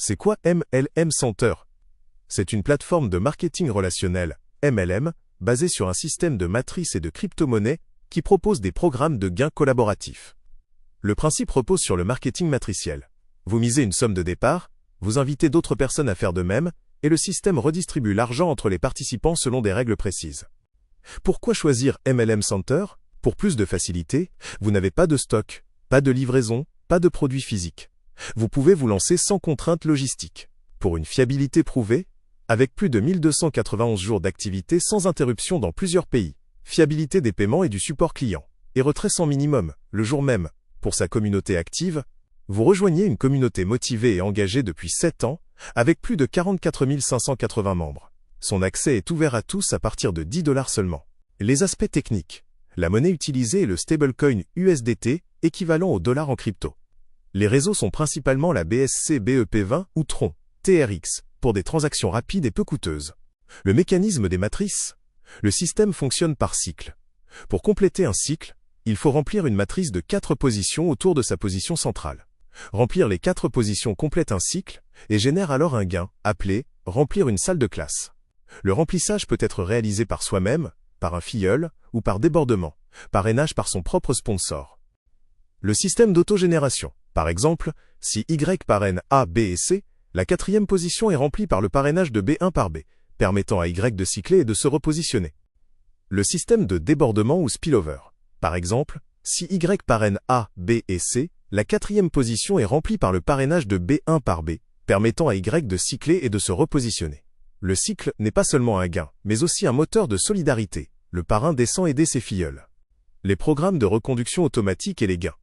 C'est quoi MLM Center? C'est une plateforme de marketing relationnel, MLM, basée sur un système de matrices et de crypto-monnaies qui propose des programmes de gains collaboratifs. Le principe repose sur le marketing matriciel. Vous misez une somme de départ, vous invitez d'autres personnes à faire de même, et le système redistribue l'argent entre les participants selon des règles précises. Pourquoi choisir MLM Center? Pour plus de facilité, vous n'avez pas de stock, pas de livraison, pas de produits physiques. Vous pouvez vous lancer sans contrainte logistique. Pour une fiabilité prouvée, avec plus de 1291 jours d'activité sans interruption dans plusieurs pays, fiabilité des paiements et du support client, et retrait sans minimum, le jour même. Pour sa communauté active, vous rejoignez une communauté motivée et engagée depuis 7 ans, avec plus de 44 580 membres. Son accès est ouvert à tous à partir de 10 $ seulement. Les aspects techniques. La monnaie utilisée est le stablecoin USDT, équivalent au dollar en crypto. Les réseaux sont principalement la BSC BEP20 ou Tron, TRX, pour des transactions rapides et peu coûteuses. Le mécanisme des matrices. Le système fonctionne par cycle. Pour compléter un cycle, il faut remplir une matrice de 4 positions autour de sa position centrale. Remplir les 4 positions complète un cycle et génère alors un gain, appelé « remplir une salle de classe ». Le remplissage peut être réalisé par soi-même, par un filleul, ou par débordement, parrainage par son propre sponsor. Le système d'autogénération. Par exemple, si Y parraine A, B et C, la 4e position est remplie par le parrainage de B1 par B, permettant à Y de cycler et de se repositionner. Le système de débordement ou spillover. Par exemple, si Y parraine A, B et C, la 4e position est remplie par le parrainage de B1 par B, permettant à Y de cycler et de se repositionner. Le cycle n'est pas seulement un gain, mais aussi un moteur de solidarité. Le parrain descend aider ses filleuls. Les programmes de reconduction automatique et les gains.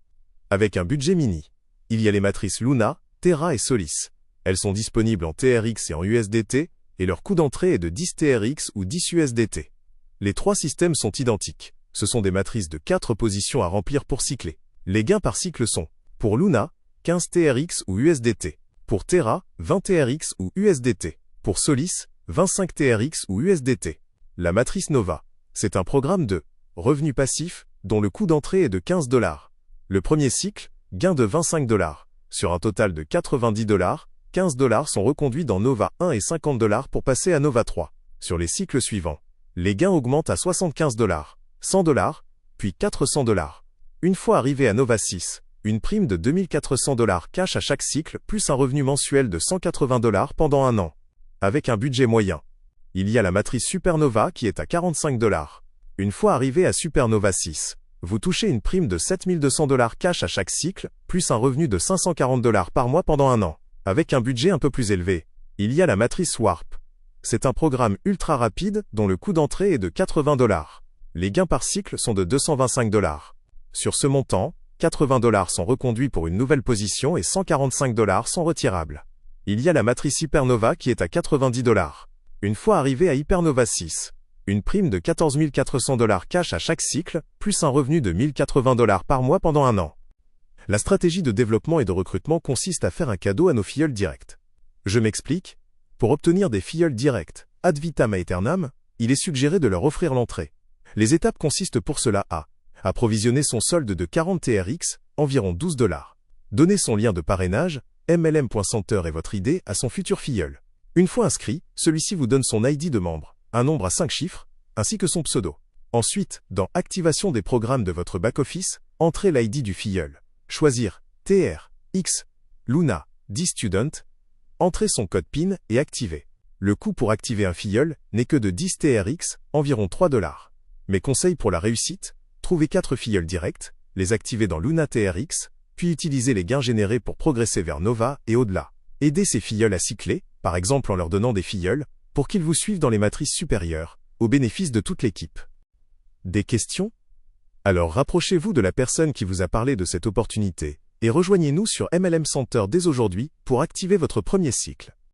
Avec un budget mini. Il y a les matrices Luna, Terra et Solis. Elles sont disponibles en TRX et en USDT, et leur coût d'entrée est de 10 TRX ou 10 USDT. Les 3 systèmes sont identiques. Ce sont des matrices de 4 positions à remplir pour cycler. Les gains par cycle sont, pour Luna, 15 TRX ou USDT. Pour Terra, 20 TRX ou USDT. Pour Solis, 25 TRX ou USDT. La matrice Nova. C'est un programme de revenus passifs dont le coût d'entrée est de 15 $. Le premier cycle, gain de 25 $. Sur un total de 90 $, 15 $ sont reconduits dans Nova 1 et 50 $ pour passer à Nova 3. Sur les cycles suivants, les gains augmentent à 75 $, 100 $, puis 400 $. Une fois arrivé à Nova 6, une prime de 2400 $ cash à chaque cycle plus un revenu mensuel de 180 $ pendant un an. Avec un budget moyen. Il y a la matrice Supernova qui est à 45 $. Une fois arrivé à Supernova 6, vous touchez une prime de 7200 $ cash à chaque cycle, plus un revenu de 540 $ par mois pendant un an. Avec un budget un peu plus élevé, il y a la matrice Warp. C'est un programme ultra rapide dont le coût d'entrée est de 80 $. Les gains par cycle sont de 225 $. Sur ce montant, 80 $ sont reconduits pour une nouvelle position et 145 $ sont retirables. Il y a la matrice Hypernova qui est à 90 $. Une fois arrivé à Hypernova 6, une prime de 14 400 $ cash à chaque cycle, plus un revenu de 1080 $ par mois pendant un an. La stratégie de développement et de recrutement consiste à faire un cadeau à nos filleuls directs. Je m'explique. Pour obtenir des filleuls directs, ad vitam aeternam, il est suggéré de leur offrir l'entrée. Les étapes consistent pour cela à approvisionner son solde de 40 TRX, environ 12 $. Donner son lien de parrainage, mlm.center et votre idée à son futur filleul. Une fois inscrit, celui-ci vous donne son ID de membre, un nombre à 5 chiffres, ainsi que son pseudo. Ensuite, dans Activation des programmes de votre back-office, entrez l'ID du filleul. Choisir TR, X, Luna, 10 Student, entrez son code PIN et activez. Le coût pour activer un filleul n'est que de 10 TRX, environ 3 $. Mes conseils pour la réussite, trouvez 4 filleuls directs, les activez dans Luna TRX, puis utilisez les gains générés pour progresser vers Nova et au-delà. Aidez ces filleuls à cycler, par exemple en leur donnant des filleuls, pour qu'ils vous suivent dans les matrices supérieures, au bénéfice de toute l'équipe. Des questions? Alors rapprochez-vous de la personne qui vous a parlé de cette opportunité, et rejoignez-nous sur MLM Center dès aujourd'hui pour activer votre premier cycle.